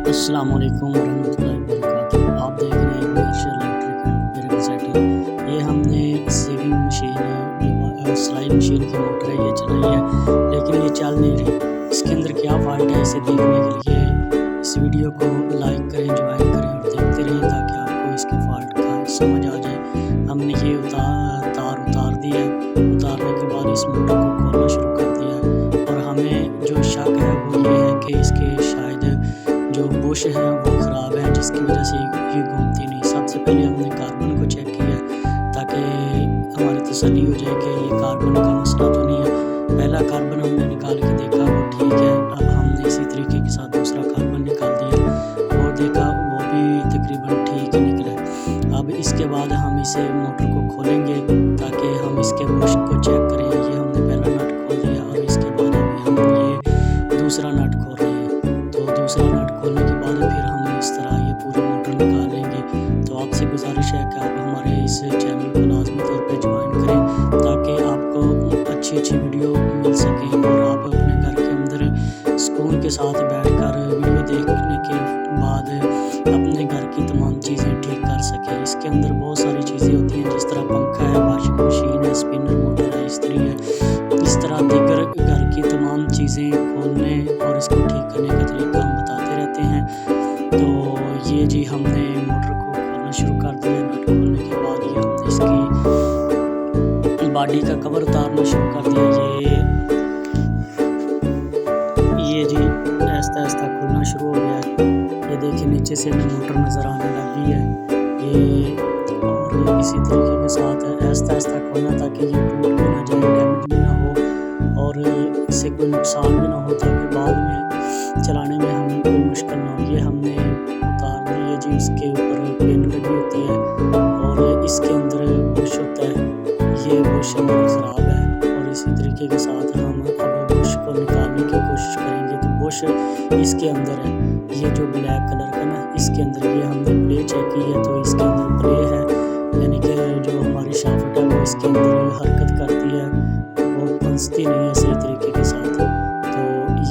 अस्सलाम वालेकुम वरहमतुल्लाहि वबरकातुहू। आप देख रहे हैं इलेक्ट्रिक एंड मेरेकल सेटिंग। ये हमने सेविंग मशीन जो सिलाई मशीन की मोटर है ये चलाई है, लेकिन ये चल नहीं रही। इसके अंदर क्या फ़ॉल्ट है इसे देखने के लिए इस वीडियो को लाइक करें, ज्वाइन करें और देखते रहें ताकि आपको इसके फ़ॉल्ट का समझ आ जाए। हमने ये तार उतार दिया है, उतारने के बाद इस मोटर को खोलना शुरू कर दिया है और हमें जो शक है वो ये है कि इसके शायद जो बुश है वो ख़राब है, जिसकी वजह से ये घूमती नहीं। सबसे पहले हमने कार्बन को चेक किया ताकि हमारी तसल्ली हो जाए कि ये कार्बन का मसला तो नहीं है। पहला कार्बन हमने निकाल के देखा वो ठीक है। अब हमने इसी तरीके के साथ दूसरा कार्बन निकाल दिया और देखा वो भी तकरीबन ठीक ही निकला। अब इसके बाद हम इसे मोटर को खोलेंगे ताकि हम इसके बुश को चेक करें। ये हमने पहला नट खोल दिया और इसके बाद अभी हम ये दूसरा नट खोल रहे हैं। तो दूसरा नट खोलने के बाद फिर हम इस तरह ये पूरी मोटर निकाल लेंगे। तो आपसे गुजारिश है कि आप हमारे इस चैनल को लाजमी तौर पे ज्वाइन करें ताकि आपको अच्छी वीडियो मिल सके और आप अपने घर के अंदर सुकून के साथ बैठकर वीडियो देखने के बाद अपने घर की तमाम चीज़ें ठीक कर सकें। इसके अंदर बहुत सारी चीज़ें होती हैं, जिस तरह पंखा है, वॉशिंग मशीन है, स्पिनर मोटर है, इस्त्री है। इस तरह दीगर घर की तमाम चीज़ें खोलने और इसको ठीक करने का तरीका हम बताते रहते हैं। तो ये जी हमने मोटर को खोलना शुरू कर दिया। नट खोलने के बाद ये हमने इसकी बॉडी का कवर उतारना शुरू कर दिया। ये जी आहिस्ता आहिस्ता खुलना शुरू हो गया है। ये देखिए नीचे से हमें मोटर नज़र आने लगी है। ये और इसी तरीके के साथ आहिस्ता आहिस्ता खोलना ताकि ये टूट भी ना जाए, डैमेज भी ना हो और इससे कोई नुकसान भी ना हो ताकि बाद में चलाने में हमें कोई मुश्किल ना हो। ये हमने उतार दी है जी। इसके ऊपर पिन लगी होती है और इसके अंदर बुश होता है। ये बुश हमारा ख़राब है और इसी तरीके के साथ हम अब बुश को निकालने की कोशिश करेंगे। तो बुश इसके अंदर है, ये जो ब्लैक कलर का ना इसके अंदर ये हमने प्ले चेक की है तो इसके अंदर प्ले है, यानी कि जो हमारी शाफ्ट है वो इसके अंदर हरकत करती है, वो फंसती नहीं है सही तरीके के साथ। तो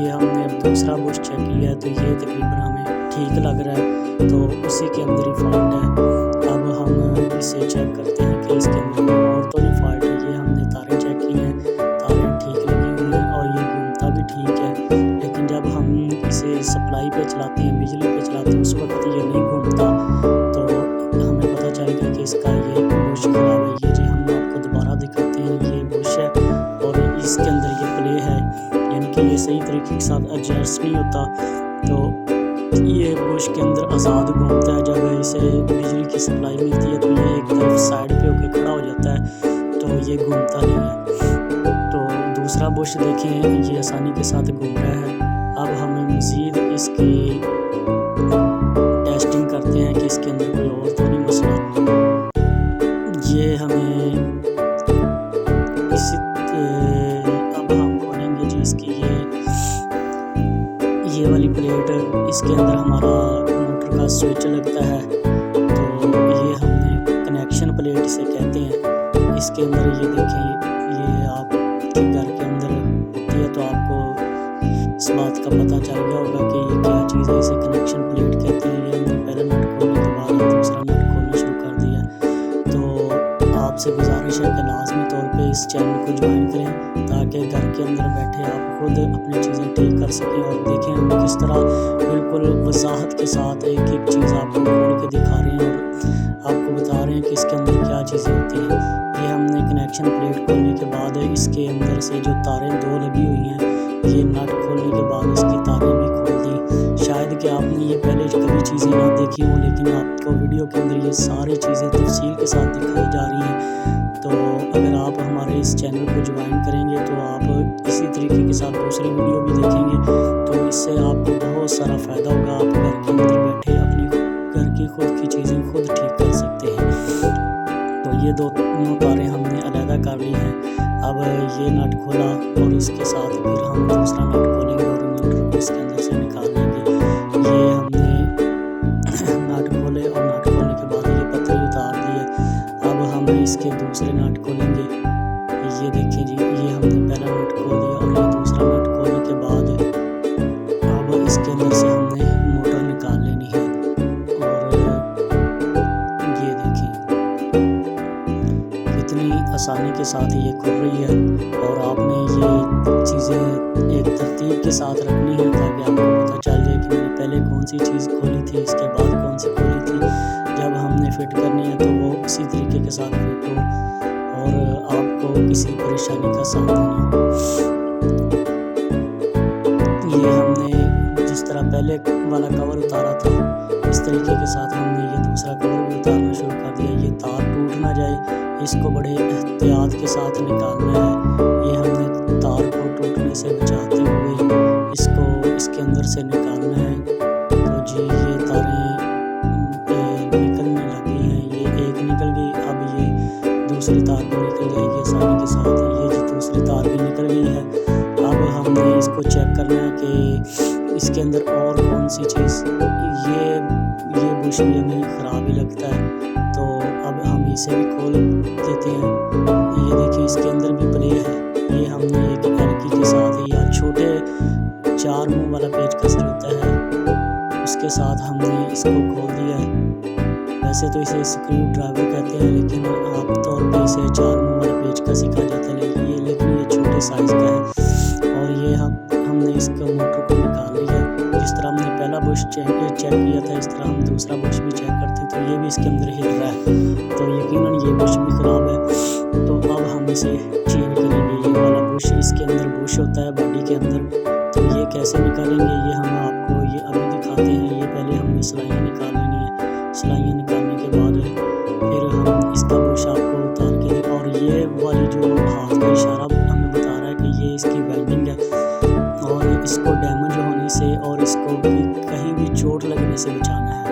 ये हमने अब दूसरा बुश चेक किया है तो ये तकरीबन हमें ठीक लग रहा है, तो उसी के अंदर ही फॉल्ट है। अब हम इसे चेक करते हैं कि इसके अंदर कोई और तो नहीं फॉल्ट है। ये हमने तारें चेक की हैं, तारें ठीक लगी हुई हैं और ये घूमता भी ठीक है, लेकिन जब हम इसे सप्लाई पे चलाते हैं, बिजली पे चलाते हैं, उस वक्त ये नहीं घूमता। तो हमें पता चल गया कि इसका ये बुश ख़राब है। ये जी हम आपको दोबारा दिखाते हैं, ये बुश है और इसके अंदर ये प्ले है, यानी कि ये सही तरीके के साथ एडजस्ट नहीं होता। तो ये बुश के अंदर आज़ाद घूमता है। जब इसे बिजली की सप्लाई मिलती है तो ये एक तरफ साइड पे होकर खड़ा हो जाता है, तो ये घूमता नहीं है। तो दूसरा बुश देखें ये आसानी के साथ घूम रहा है। अब हमें मज़ीद इसकी टेस्टिंग करते हैं कि इसके अंदर कोई और तो नहीं मसला। ये हमें इसी अब हम खोलेंगे जी इसकी ये वाली प्लेट। इसके अंदर हमारा मोटर का स्विच लगता है, तो ये हमने कनेक्शन प्लेट इसे कहते हैं। इसके अंदर ये देखें, ये आपके घर के अंदर होती है तो आपको इस बात का पता चल गया होगा कि ये क्या चीज़ है। इसे कनेक्शन प्लेट कहते हैं। ये हमने पहला नट खोलने के बाद दूसरा नट खोलना शुरू कर दिया। तो आपसे गुजारिश है कि लाजमी तौर पे इस चैनल को ज्वाइन करें ताकि घर के अंदर बैठे आप खुद अपनी चीज़ें ठीक कर सकें। और देखें हम किस तरह बिल्कुल वजाहत के साथ एक एक चीज़ आपको खोल के दिखा रहे हैं और आपको बता रहे हैं कि इसके अंदर क्या चीज़ें होती हैं। ये हमने कनेक्शन प्लेट खोलने के बाद इसके अंदर से जो तारें दो लगी हुई हैं, ये नट खोलने के बाद इसकी तारें भी खोल दी। शायद कि आपने ये पहले कभी चीज़ें ना देखी हों, लेकिन आपको वीडियो के अंदर ये सारी चीज़ें तफसील के साथ दिखाई जा रही हैं। तो अगर आप हमारे इस चैनल को ज्वाइन करेंगे तो आप इसी तरीके के साथ दूसरी वीडियो भी देखेंगे, तो इससे आपको बहुत सारा फ़ायदा होगा। आप घर के अंदर बैठे अपनी घर की खुद की चीज़ें खुद ठीक कर सकते हैं। तो ये दोनों तारें हमने अलहदा कर ली हैं। अब ये नट खोला और इसके साथ फिर हम दूसरा नट खोलेंगे और मोटर को इसके अंदर से निकाल लेंगे। ये हमने नट खोले और नट खोलने के बाद ये पत्थर उतार दिए। अब हम इसके दूसरे नट खोलेंगे। ये देखिए जी, ये हमने पहला नट खोल दिया और ये दूसरा नट खोलने के बाद अब इसके अंदर से हमने मोटर निकाल आसानी के साथ ये खुल रही है। और आपने ये चीज़ें एक तरतीब के साथ रखनी है ताकि आपको पता चल जाए कि मैंने पहले कौन सी चीज़ खोली थी, इसके बाद कौन सी खोली थी। जब हमने फ़िट करनी है तो वो इसी तरीके के साथ फिट हो और आपको किसी परेशानी का सामना ना हो। ये हमने जिस तरह पहले वाला कवर उतारा था, इस तरीके के साथ हमने ये दूसरा कवर भी उतारना शुरू कर दिया। ये तार टूट ना जाए, इसको बड़े एहतियात के साथ निकालना है। ये हमने तार को टूटने से बचाते हुए इसको इसके अंदर से निकालना है। तो जी ये तारें निकलने लगी हैं, ये एक निकल गई, अब ये दूसरी तार भी निकल जाएगी आसानी के साथ। ये जी दूसरी तार भी निकल गई है। अब हमने इसको चेक करना है कि इसके अंदर और कौन सी चीज़, ये बुश भी हमें ख़राब ही लगता है, तो अब हम इसे भी खोल देते हैं। ये देखिए इसके अंदर भी प्ले है। ये हमने एक एलकी के साथ या छोटे 4 मुंह वाला पेचकस जो होता है उसके साथ हमने इसको खोल दिया है। वैसे तो इसे स्क्रू ड्राइवर कहते हैं, लेकिन आमतौर पर इसे 4 मुंह वाला पेचकस ही कहा जाता है, लेकिन ये छोटे साइज़ का है। और ये हमने इसका मोटर को निकाल लिया। जिस तरह हमने पहला बुश चेक किया था, इस तरह हम दूसरा बुश भी चेक करते हैं, तो ये भी इसके अंदर हिल रहा है, तो यकीनन ये बुश भी ख़राब है। तो अब हम इसे चेंज करेंगे। ये वाला बुश, इसके अंदर बुश होता है बॉडी के अंदर, तो ये कैसे निकालेंगे ये हम आपको ये अभी दिखाते हैं। ये पहले हमने सिलाइयाँ निकाल लेनी है। सिलाइयाँ निकालने के बाद फिर हम इसका बुश आपको उतार के, और ये वाली जो हाथ का इशारा हमें बता रहा है कि ये इसकी वेल्डिंग है, और इसको डैमेज होने से और इसको भी कहीं भी चोट लगने से बचाना है।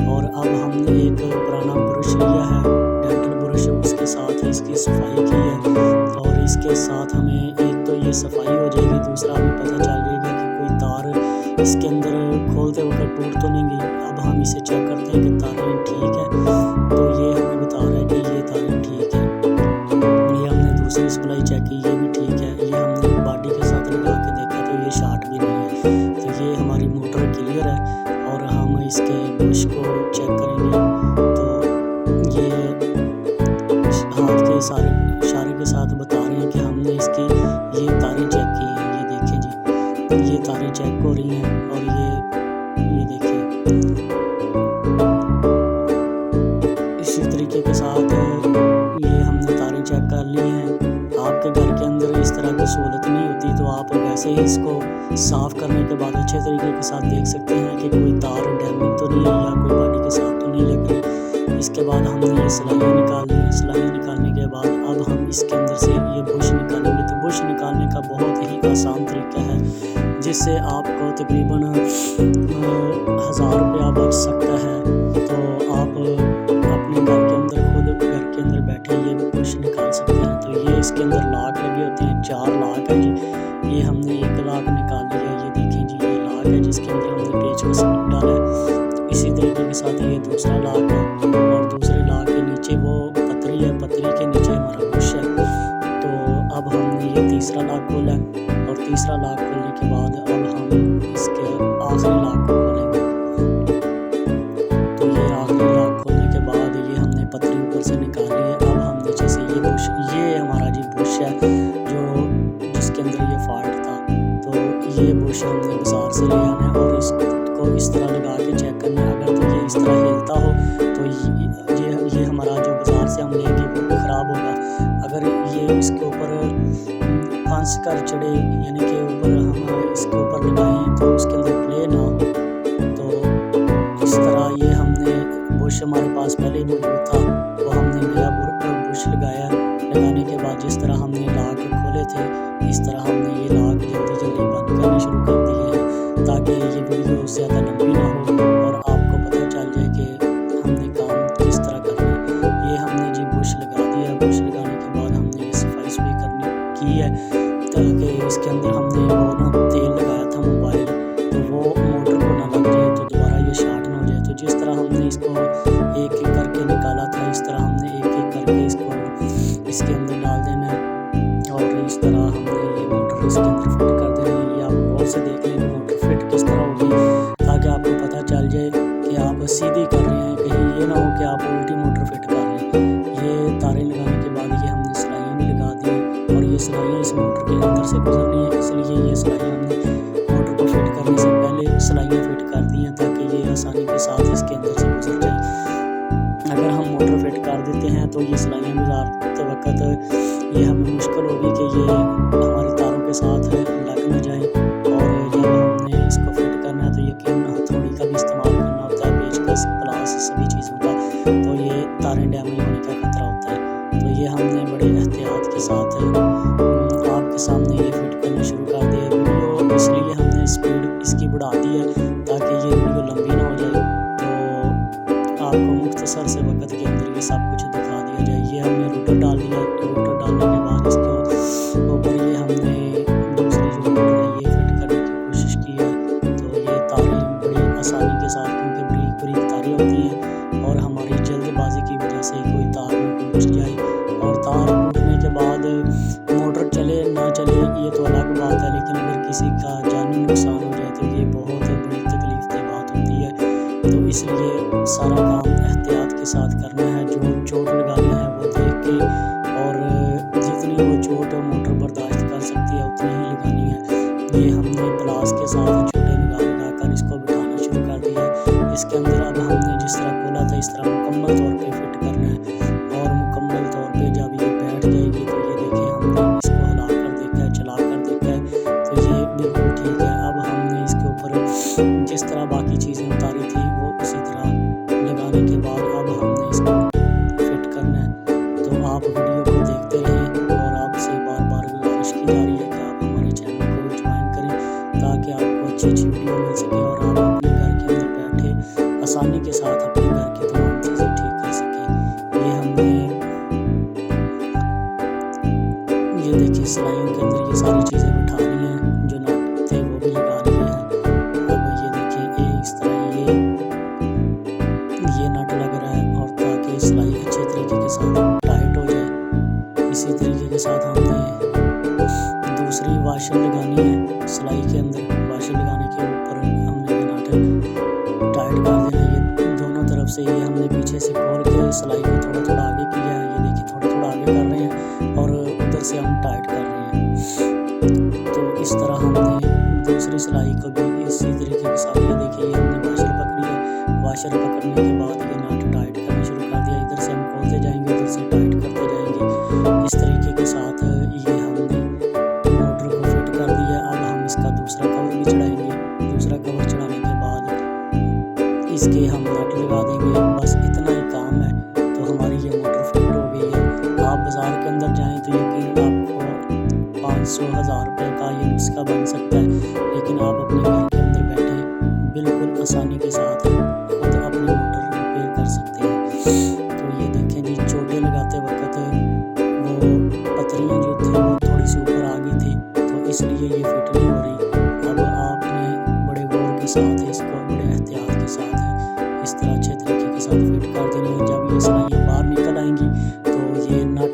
और अब हमने एक पुराना ब्रश लिया है, डेंटल ब्रश, उसके साथ इसकी सफाई की है। और इसके साथ हमें एक तो ये सफाई हो जाएगी, दूसरा हमें पता चल जाएगा कि कोई तार इसके अंदर खोलते वक्त टूट तो नहीं गई। अब हम इसे चेक करते हैं कि तारें ठीक है, तो ये हमें बता रहा है कि ये तारें ठीक है। ये हमने दूसरी सप्लाई चेक की, ये भी ठीक है। ये हमने बॉडी के साथ लगा के देखा तो ये शार्ट भी नहीं है, तो ये हमारी मोटर क्लियर है। और हम इसके बुश को चेक करेंगे, तो ये हाथ के इशारे के साथ बता रहे हैं कि हमने इसकी ये तारें चेक की हैं। ये देखें जी, ये तारें चेक हो रही हैं, और ये देखिए इसी तरीके के साथ ये हमने तारें चेक कर ली हैं। आपके घर के अंदर इस तरह की सहूलत नहीं होती, तो आप वैसे ही इसको साफ़ करने के बाद अच्छे तरीके के साथ देख सकते हैं कि कोई तार डैमेज तो नहीं है या कोई बॉडी के साथ तो नहीं लग रही। इसके बाद हमने ये सिलाइयाँ निकाल ली हैं। सिलाइयाँ निकालने के बाद अब हम इसके अंदर से ये बुश निकालेंगे। तो बुश निकालने का बहुत ही आसान तरीका है, जिससे आपको तकरीबन 1000 रुपया बच सकता है। तो आप अपने घर के अंदर बैठे ये बुश निकाल सकते हैं। तो ये इसके अंदर लाक लगे होते हैं, 4 लाक है जी। ये हमने एक लाक निकाल लिया, ये देखें जी ये लाक है जिसके अंदर हमने पेचकस डाला है। तो इसी तरीके के साथ ये दूसरा लाक है, और दूसरे लाक के नीचे वो पतरी है, पतरी के नीचे हमारा बुश है। तो अब हमने ये तीसरा लाक खोला, और तीसरा लाक खोलने के बाद अब हम इसके आखिरी लाक को खोलेंगे। तो ये आखिरी लाक खोलने के बाद ये हमने पतरी ऊपर से निकाल ली है। अब हम नीचे से ये बुश, ये हमारा जी बुश है जो जिसके अंदर ये फॉल्ट था। तो ये बुश हमने बाजार से ले आना है, और इसको इस तरह लगा के चेक करना है। अगर तो ये इस तरह हिलता हो तो ये हमारा जो बाजार से हम लेंगे वो भी ख़राब होगा। अगर ये इसके ऊपर फंस कर चढ़े, यानी कि ऊपर हम इसके ऊपर लगाएं तो उसके अंदर प्ले ना हो, तो इस तरह ये हमने बुश हमारे पास पहले ही मौजूद था, वो हमने नया बुश लगाया। लगाने के बाद जिस तरह हमने लाक खोले थे, इस तरह हमने ये लाक जल्दी जल्दी बंद करने शुरू कर दिए हैं, ताकि ये वीडियो ज़्यादा लंबी ना हो और आपको पता चल जाए कि हमने काम किस तरह करना है। ये हमने जी बुश लगा दिया। बुश लगाने के बाद हमने ये सफाई की है, ताकि इसके अंदर हमने वो ना तेल लगाया था मोबाइल, तो वो मोटर को ना लग जाए, तो दोबारा ये शार्ट ना हो जाए। तो जिस तरह हमने इसको एक एक करके निकाला था, इस तरह हमने एक एक करके इसको इसके अंदर डाल देना है, और इस तरह हमने ये मोटर इसके अंदर फिट कर देनी है। ये आप गौर से देख लेंगे मोटर फिट किस तरह होगी, ताकि आपको पता चल जाए कि आप सीधी कर रहे हैं, कहीं ये ना हो कि आप उल्टी मोटर फिट कर लें। ये तारें लगाने के बाद ये हमने सिलाइयाँ सिलाइयाँ इस मोटर के अंदर से गुजरनी है, इसलिए ये सिलाइयाँ हमने मोटर को फिट करने से पहले सिलाइयाँ फिट कर दी हैं ताकि ये आसानी के साथ इसके अंदर से गुजर जाए। अगर हम मोटर फिट कर देते हैं तो ये सिलाइयाँ गुजारते वक्त ये हमें मुश्किल होगी कि ये हमारी तारों के साथ लग ना जाए। और जब हमने इसको फिट करना है तो यकीन हथौड़ी का भी इस्तेमाल करना होता है, पेचकस, प्लास, सभी चीज़ों का, तो ये तारें डैमेज होने का खतरा होता है। तो ये हमने बड़े एहतियात के साथ आपके सामने ये फिट करना शुरू कर दिया। वीडियो इसलिए हमने स्पीड इसकी बढ़ा दी है ताकि ये वीडियो लंबी ना हो जाए, तो आपको मुख्तसर से वक्त के अंदर ये सब कुछ दिखा दिया जाए। ये हमने रूटर डाल दिया, रूटर डालने के बाद इसके ऊपर ये हमने दूसरी जो मोटर है ये फिट करने की कोशिश की है। तो ये तारें बड़ी आसानी के साथ, क्योंकि बारीक बारीक तारें होती हैं और हमारी जल्दबाजी की वजह से कोई तार न टूट जाए, और तार टूटने के बाद मोटर चले ना चले ये तो अलग बात है, लेकिन अगर किसी का जानी नुकसान हो जाए तो ये बहुत बड़ी तकलीफ की बात होती है। तो इसलिए सारा काम एहतियात के साथ करना है। जो चोट लगानी है वो देख के, और जितनी वो चोट मोटर बर्दाश्त कर सकती है उतनी ही लगानी है। ये हमने प्लास के साथ छोटे लगा कर इसको बिठाना शुरू कर दिया है। इसके अंदर अब हमने जिस तरह खोला था इस तरह मुकम्मल तौर पे फिट करना है, और मुकम्मल तौर पे जब ये बैठ जाएगी तो ये देखिए हमने इसको हिला कर देखा है, चला कर देखा है, तो ये बिल्कुल ठीक है। अब हमने इसके ऊपर जिस तरह बाकी चीज़ें उतारी थी वो उसी तरह लगाने के बाद अब हमने इसको फिट करना है। तो आप वीडियो को देखते रहें, और आपसे बार बार गुजारिश की जा रही है कि आप हमारे चैनल को ज्वाइन करें ताकि आपको अच्छी अच्छी वीडियो मिल सके और आप अपने घर के अंदर बैठे आसानी के साथ अपने घर की तमाम चीज़ें ठीक कर सकें। ये हमने ये देखिए सिलाइयों के अंदर ये सारी चीज़ें बिठा ली हैं, जो नट थे वो भी लगा लिए हैं। अब ये देखिए इस तरह ये नट लग रहा है, और ताकि सिलाई अच्छे तरीके के साथ टाइट हो जाए। इसी तरीके के साथ हमने दूसरी वाशर लगानी है सिलाई के अंदर। वाशर लगाने के ऊपर हमने ये नट टाइट कर देना है। ये दोनों तरफ से ये हमने पीछे से खोल के सिलाई को थोड़ा थोड़ा आगे किया है। ये देखिए थोड़ा थोड़ा आगे कर रहे हैं और उधर से हम टाइट कर रहे हैं। तो इस तरह हमने दूसरी सिलाई को भी इसी तरीके के साथ, ये देखिए ये हमने वाशर पकड़ी है। वाशर पकड़ने के बाद ये नट टाइट करना शुरू कर दिया। इधर से हम खोलते जाएंगे, उधर से टाइट करते जाएंगे। इस तरीके के साथ ये हमने मोटर को फिट कर दिया। अब हम इसका दूसरा कवर भी चढ़ाएंगे। दूसरा कवर चढ़ाने के बाद इसके हम नट लगा देंगे। बस इतना ही काम है, तो हमारी ये मोटर फिट हो गई है। आप बाज़ार के अंदर जाएँ तो यकीन आपको 500-1000 रुपये का ये नुस्खा बन सकता है, लेकिन आप अपने घर के अंदर बैठे बिल्कुल आसानी के साथ खुद अपनी मोटर रिपेयर कर सकते हैं। तो ये देखें जी, चोटें लगाते वक्त वो पतरियाँ जो थी वो थोड़ी सी ऊपर आ गई थी, तो इसलिए ये फिट नहीं हो रही। अब आपने बड़े गौर के साथ इसको बड़े एहतियात के साथ इस तरह अच्छे तरीके के साथ फिट कर देनी है। जब ये सिलाइयाँ बाहर निकल आएंगी तो ये नट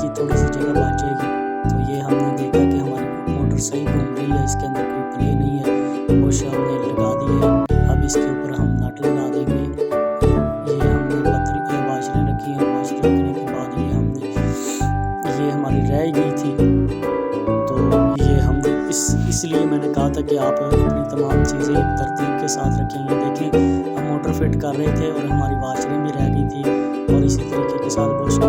की थोड़ी सी जगह बच जाएगी। तो ये हमने देखा कि हमारी मोटर सही घूम रही है, इसके अंदर कोई प्ले नहीं है। बुश हमने लगा दी है। अब इसके ऊपर हम नट लगा देंगे। तो ये हमने पतरी वाशरें रखी हैं। वाशर रखने के बाद ये हमारी रह गई थी, तो ये हमने इसलिए मैंने कहा था कि आप अपनी तमाम चीज़ें एक तरतीब के साथ रखें। ये देखें हम मोटर फिट कर रहे थे और हमारी वाशरें भी रह गई थी, और इसी तरीके के साथ बुश